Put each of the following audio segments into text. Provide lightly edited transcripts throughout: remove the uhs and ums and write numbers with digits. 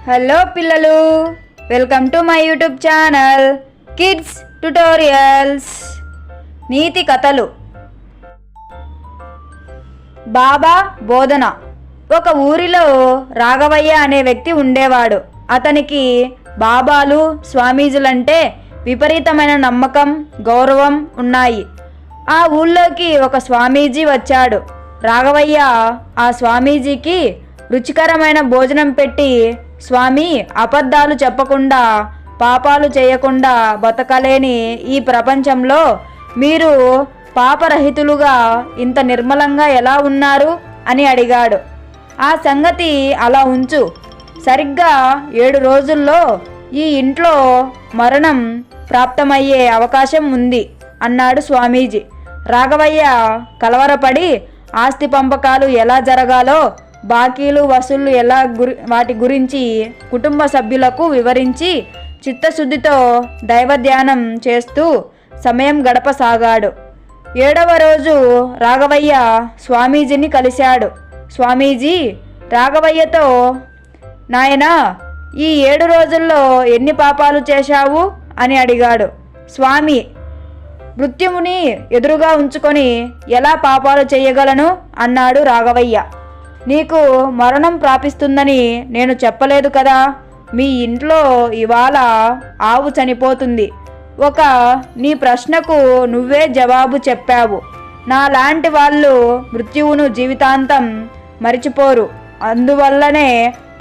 Hello పిల్లలు, welcome to my YouTube channel kids tutorials. నీతి కథలు. బాబా బోధన. ఒక ఊరిలో రాఘవయ్య అనే వ్యక్తి ఉండేవాడు. అతనికి బాబాలు, స్వామీజులంటే విపరీతమైన నమ్మకం, గౌరవం ఉన్నాయి. ఆ ఊళ్ళోకి ఒక స్వామీజీ వచ్చాడు. రాఘవయ్య ఆ స్వామీజీకి రుచికరమైన భోజనం పెట్టి, స్వామి, అబద్ధాలు చెప్పకుండా, పాపాలు చేయకుండా బతకలేని ఈ ప్రపంచంలో మీరు పాపరహితులుగా ఇంత నిర్మలంగా ఎలా ఉన్నారు అని అడిగాడు. ఆ సంగతి అలా ఉంచు, సరిగ్గా 7 రోజుల్లో ఈ ఇంట్లో మరణం ప్రాప్తమయ్యే అవకాశం ఉంది అన్నాడు స్వామీజీ. రాఘవయ్య కలవరపడి ఆస్తి పంపకాలు ఎలా జరగాలో, బాకీలు వసూళ్లు ఎలా వాటి గురించి కుటుంబ సభ్యులకు వివరించి చిత్తశుద్ధితో దైవధ్యానం చేస్తూ సమయం గడపసాగాడు. 7వ రోజు రాఘవయ్య స్వామీజీని కలిశాడు. స్వామీజీ రాఘవయ్యతో, నాయనా, ఈ 7 రోజుల్లో ఎన్ని పాపాలు చేశావు అని అడిగాడు. స్వామి, మృత్యువుని ఎదురుగా ఉంచుకొని ఎలా పాపాలు చేయగలను అన్నాడు రాఘవయ్య. నీకు మరణం ప్రాపిస్తుందని నేను చెప్పలేదు కదా. మీ ఇంట్లో ఇవాళ ఆవు చనిపోతుంది. నీ ప్రశ్నకు నువ్వే జవాబు చెప్పావు. నాలాంటి వాళ్ళు మృత్యువును జీవితాంతం మరిచిపోరు. అందువల్లనే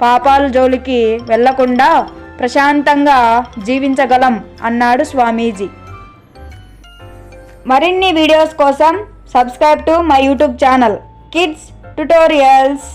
పాపాల జోలికి వెళ్లకుండా ప్రశాంతంగా జీవించగలం అన్నాడు స్వామీజీ. మరిన్ని వీడియోస్ కోసం subscribe to my YouTube channel kids tutorials.